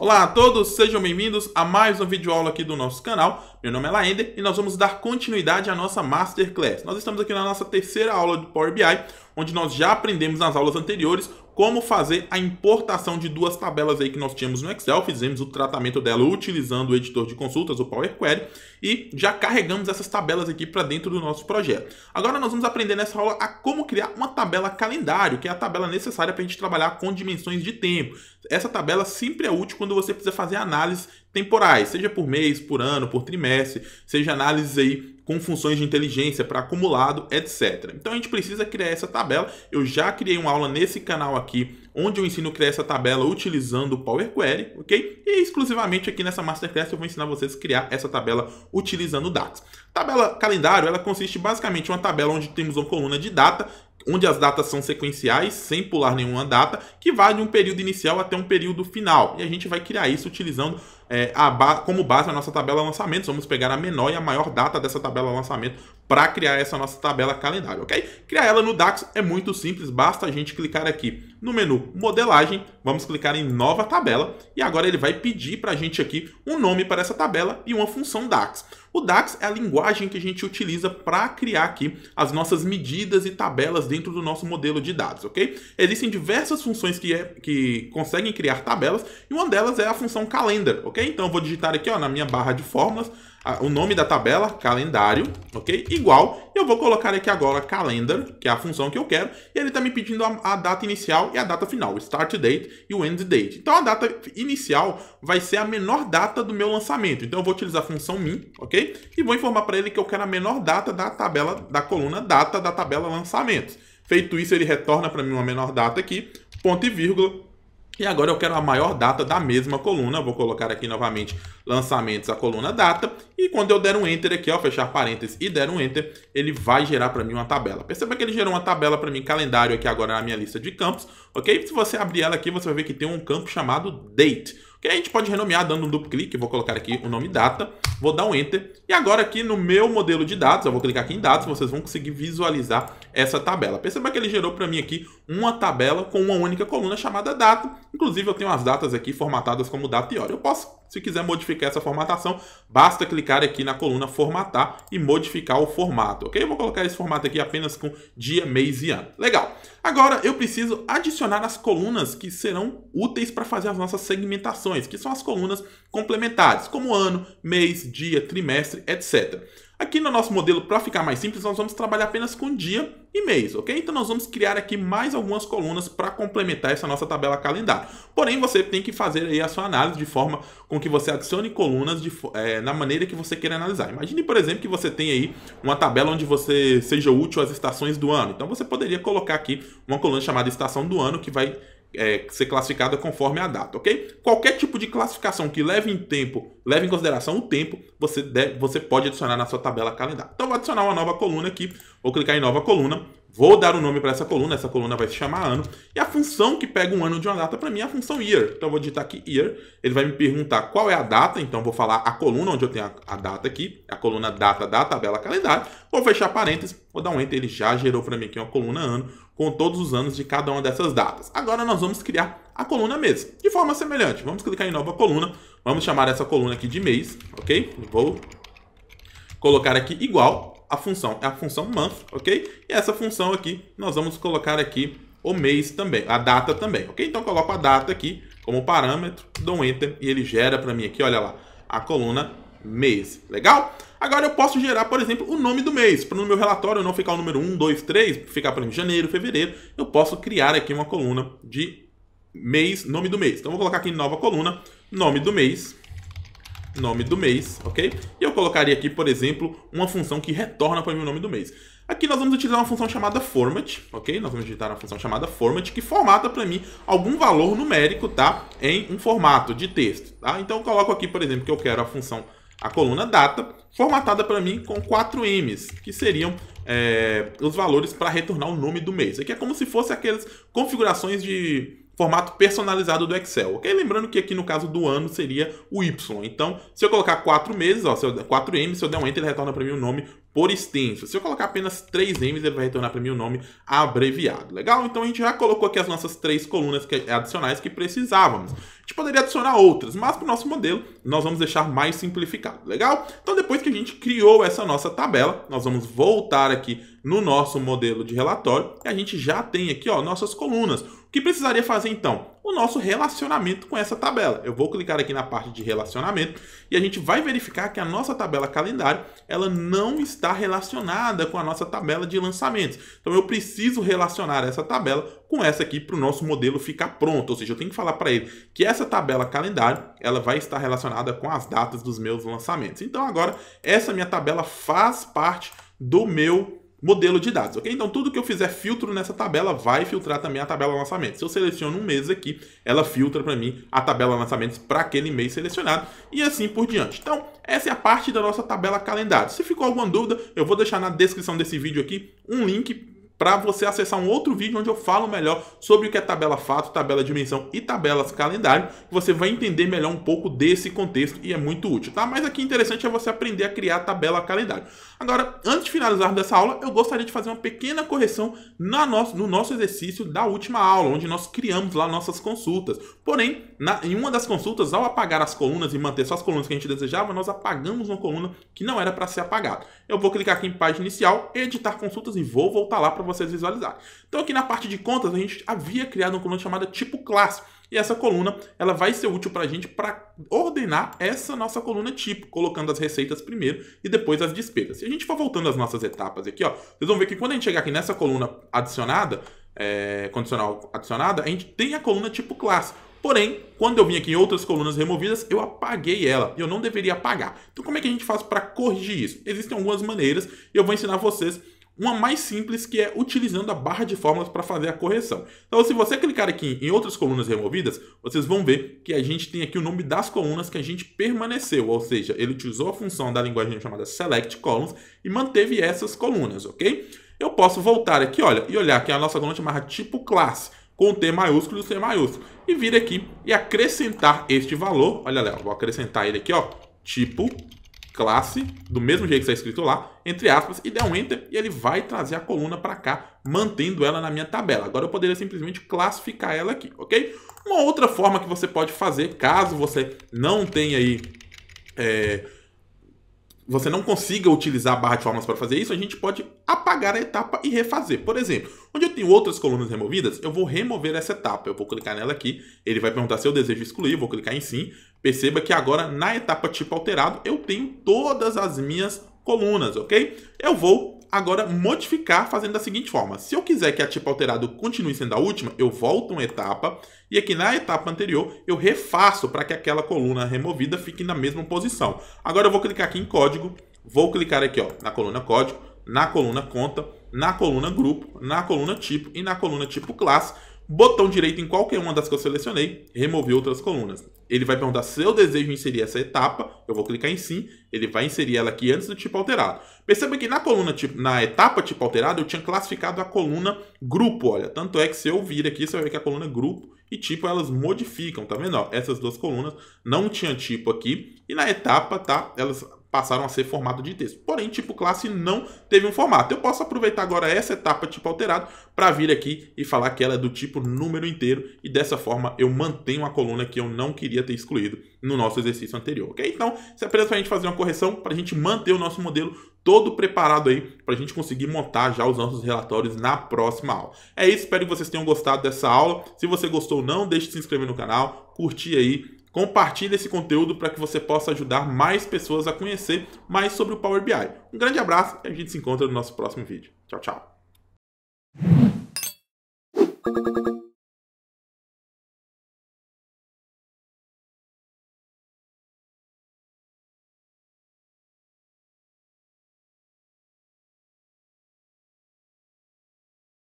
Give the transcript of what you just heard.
Olá a todos, sejam bem-vindos a mais uma videoaula aqui do nosso canal. Meu nome é Laender e nós vamos dar continuidade à nossa Masterclass. Nós estamos aqui na nossa terceira aula do Power BI, onde nós já aprendemos nas aulas anteriores como fazer a importação de duas tabelas aí que nós tínhamos no Excel. Fizemos o tratamento dela utilizando o editor de consultas, o Power Query, e já carregamos essas tabelas aqui para dentro do nosso projeto. Agora nós vamos aprender nessa aula a como criar uma tabela calendário, que é a tabela necessária para a gente trabalhar com dimensões de tempo. Essa tabela sempre é útil quando você precisa fazer análises temporais, seja por mês, por ano, por trimestre, seja análises aí com funções de inteligência para acumulado, etc. Então a gente precisa criar essa tabela. Eu já criei uma aula nesse canal aqui, onde eu ensino a criar essa tabela utilizando o Power Query, ok? E exclusivamente aqui nessa Masterclass eu vou ensinar vocês a criar essa tabela utilizando o DAX. Tabela calendário, ela consiste basicamente em uma tabela onde temos uma coluna de data, onde as datas são sequenciais, sem pular nenhuma data, que vai de um período inicial até um período final. E a gente vai criar isso utilizando como base a nossa tabela lançamentos. Vamos pegar a menor e a maior data dessa tabela lançamento para criar essa nossa tabela calendário, ok? Criar ela no DAX é muito simples, basta a gente clicar aqui no menu modelagem, vamos clicar em nova tabela e agora ele vai pedir para a gente aqui um nome para essa tabela e uma função DAX. O DAX é a linguagem que a gente utiliza para criar aqui as nossas medidas e tabelas dentro do nosso modelo de dados, ok? Existem diversas funções que conseguem criar tabelas e uma delas é a função calendar, ok? Então eu vou digitar aqui na minha barra de fórmulas o nome da tabela, calendário, ok? Igual, eu vou colocar aqui agora calendar, que é a função que eu quero, e ele está me pedindo a data inicial e a data final, o start date e o end date. Então a data inicial vai ser a menor data do meu lançamento, então eu vou utilizar a função min, ok? E vou informar para ele que eu quero a menor data da tabela, da coluna data da tabela lançamentos. Feito isso, ele retorna para mim uma menor data aqui, ponto e vírgula. E agora eu quero a maior data da mesma coluna. Vou colocar aqui novamente lançamentos, a coluna data. E quando eu der um Enter aqui, fechar parênteses e der um Enter, ele vai gerar para mim uma tabela. Perceba que ele gerou uma tabela para mim, calendário aqui agora na minha lista de campos. Ok? Se você abrir ela aqui, você vai ver que tem um campo chamado Date. Ok? A gente pode renomear dando um duplo clique. Vou colocar aqui o nome data. Vou dar um Enter. E agora aqui no meu modelo de dados, eu vou clicar aqui em dados, vocês vão conseguir visualizar essa tabela. Perceba que ele gerou para mim aqui uma tabela com uma única coluna chamada data. Inclusive eu tenho as datas aqui formatadas como data e hora. Eu posso, se quiser modificar essa formatação, basta clicar aqui na coluna formatar e modificar o formato, ok? Eu vou colocar esse formato aqui apenas com dia, mês e ano. Legal. Agora eu preciso adicionar as colunas que serão úteis para fazer as nossas segmentações, que são as colunas complementares, como ano, mês, dia, trimestre, etc. Aqui no nosso modelo, para ficar mais simples, nós vamos trabalhar apenas com dia e mês, ok? Então nós vamos criar aqui mais algumas colunas para complementar essa nossa tabela calendário. Porém, você tem que fazer aí a sua análise de forma com que você adicione colunas na maneira que você queira analisar. Imagine, por exemplo, que você tem aí uma tabela onde você seja útil às estações do ano. Então você poderia colocar aqui uma coluna chamada estação do ano que vai ser classificada conforme a data, ok? Qualquer tipo de classificação que leve em consideração o tempo, você pode adicionar na sua tabela calendário. Então, vou adicionar uma nova coluna aqui, vou clicar em nova coluna, vou dar um nome para essa coluna vai se chamar ano, e a função que pega um ano de uma data para mim é a função year. Então, eu vou digitar aqui year, ele vai me perguntar qual é a data, então vou falar a coluna onde eu tenho a data aqui, a coluna data da tabela calendário, vou fechar parênteses, vou dar um enter, ele já gerou para mim aqui uma coluna ano, com todos os anos de cada uma dessas datas. Agora nós vamos criar a coluna mês, de forma semelhante. Vamos clicar em nova coluna, vamos chamar essa coluna aqui de mês, ok? Vou colocar aqui igual, a função month, ok? E essa função aqui, nós vamos colocar aqui o mês também, a data também, ok? Então coloco a data aqui como parâmetro, dou um enter e ele gera para mim aqui, olha lá, a coluna mês. Legal? Agora eu posso gerar, por exemplo, o nome do mês. Para no meu relatório não ficar o número 1, 2, 3, ficar para janeiro, fevereiro, eu posso criar aqui uma coluna de mês, nome do mês. Então eu vou colocar aqui em nova coluna, nome do mês, ok? E eu colocaria aqui, por exemplo, uma função que retorna para mim o nome do mês. Aqui nós vamos utilizar uma função chamada format, ok? Nós vamos digitar uma função chamada format que formata para mim algum valor numérico, tá? Em um formato de texto, tá? Então eu coloco aqui, por exemplo, que eu quero a coluna data formatada para mim com 4 M's, que seriam os valores para retornar o nome do mês. Aqui é como se fosse aquelas configurações de formato personalizado do Excel, ok? Lembrando que aqui no caso do ano seria o Y. Então, se eu colocar 4 meses, 4M, se eu der um Enter, ele retorna para mim o nome por extenso. Se eu colocar apenas 3M's, ele vai retornar para mim o nome abreviado. Legal? Então a gente já colocou aqui as nossas 3 colunas adicionais que precisávamos. A gente poderia adicionar outras, mas para o nosso modelo nós vamos deixar mais simplificado. Legal? Então depois que a gente criou essa nossa tabela, nós vamos voltar aqui no nosso modelo de relatório e a gente já tem aqui, ó, nossas colunas. O que precisaria fazer então? O nosso relacionamento com essa tabela. Eu vou clicar aqui na parte de relacionamento e a gente vai verificar que a nossa tabela calendário ela não está relacionada com a nossa tabela de lançamentos. Então eu preciso relacionar essa tabela com essa aqui para o nosso modelo ficar pronto. Ou seja, eu tenho que falar para ele que essa tabela calendário ela vai estar relacionada com as datas dos meus lançamentos. Então agora essa minha tabela faz parte do meu modelo de dados, ok? Então tudo que eu fizer filtro nessa tabela vai filtrar também a tabela lançamentos. Se eu seleciono um mês aqui, ela filtra para mim a tabela lançamentos para aquele mês selecionado e assim por diante. Então essa é a parte da nossa tabela calendário. Se ficou alguma dúvida, eu vou deixar na descrição desse vídeo aqui um link para você acessar um outro vídeo onde eu falo melhor sobre o que é tabela fato, tabela dimensão e tabelas calendário. Você vai entender melhor um pouco desse contexto e é muito útil, tá? Mas aqui interessante é você aprender a criar tabela calendário. Agora, antes de finalizar dessa aula, eu gostaria de fazer uma pequena correção no nosso exercício da última aula, onde nós criamos lá nossas consultas. Porém, em uma das consultas, ao apagar as colunas e manter só as colunas que a gente desejava, nós apagamos uma coluna que não era para ser apagada. Eu vou clicar aqui em página inicial, editar consultas e vou voltar lá para vocês visualizarem. Então aqui na parte de contas a gente havia criado uma coluna chamada tipo classe e essa coluna ela vai ser útil para a gente para ordenar essa nossa coluna tipo, colocando as receitas primeiro e depois as despesas. Se a gente for voltando às nossas etapas aqui, ó, vocês vão ver que quando a gente chegar aqui nessa coluna adicionada, condicional adicionada, a gente tem a coluna tipo classe. Porém, quando eu vim aqui em outras colunas removidas, eu apaguei ela e eu não deveria apagar. Então como é que a gente faz para corrigir isso? Existem algumas maneiras e eu vou ensinar vocês uma mais simples, que é utilizando a barra de fórmulas para fazer a correção. Então, se você clicar aqui em outras colunas removidas, vocês vão ver que a gente tem aqui o nome das colunas que a gente permaneceu, ou seja, ele utilizou a função da linguagem chamada select columns e manteve essas colunas, ok? Eu posso voltar aqui, olha, e olhar que a nossa coluna chamada tipo classe, com o T maiúsculo e o C maiúsculo, e vir aqui e acrescentar este valor, olha lá, vou acrescentar ele aqui, ó, tipo classe, do mesmo jeito que está escrito lá, entre aspas, e der um Enter, e ele vai trazer a coluna para cá, mantendo ela na minha tabela. Agora eu poderia simplesmente classificar ela aqui, ok? Uma outra forma que você pode fazer, caso você não tenha aí, você não consiga utilizar a barra de fórmulas para fazer isso, a gente pode apagar a etapa e refazer. Por exemplo, onde eu tenho outras colunas removidas, eu vou remover essa etapa. Eu vou clicar nela aqui, ele vai perguntar se eu desejo excluir, eu vou clicar em sim. Perceba que agora na etapa tipo alterado, eu tenho todas as minhas colunas, ok? Eu vou agora modificar fazendo da seguinte forma. Se eu quiser que a tipo alterado continue sendo a última, eu volto uma etapa e aqui na etapa anterior eu refaço para que aquela coluna removida fique na mesma posição. Agora eu vou clicar aqui em código, vou clicar aqui ó, na coluna código, na coluna conta, na coluna grupo, na coluna tipo e na coluna tipo classe. Botão direito em qualquer uma das que eu selecionei, remover outras colunas. Ele vai perguntar se eu desejo inserir essa etapa, eu vou clicar em sim, ele vai inserir ela aqui antes do tipo alterado. Perceba que na etapa tipo alterado eu tinha classificado a coluna grupo, olha, tanto é que se eu vir aqui, você vai ver que a coluna grupo e tipo elas modificam, tá vendo? Ó, essas duas colunas não tinham tipo aqui e na etapa, tá, elas passaram a ser formato de texto. Porém, tipo classe não teve um formato. Eu posso aproveitar agora essa etapa tipo alterado para vir aqui e falar que ela é do tipo número inteiro e dessa forma eu mantenho a coluna que eu não queria ter excluído no nosso exercício anterior, ok? Então, isso é apenas para a gente fazer uma correção, para a gente manter o nosso modelo todo preparado aí, para a gente conseguir montar já os nossos relatórios na próxima aula. É isso, espero que vocês tenham gostado dessa aula. Se você gostou, não deixe de se inscrever no canal, curtir aí, compartilhe esse conteúdo para que você possa ajudar mais pessoas a conhecer mais sobre o Power BI. Um grande abraço e a gente se encontra no nosso próximo vídeo. Tchau, tchau.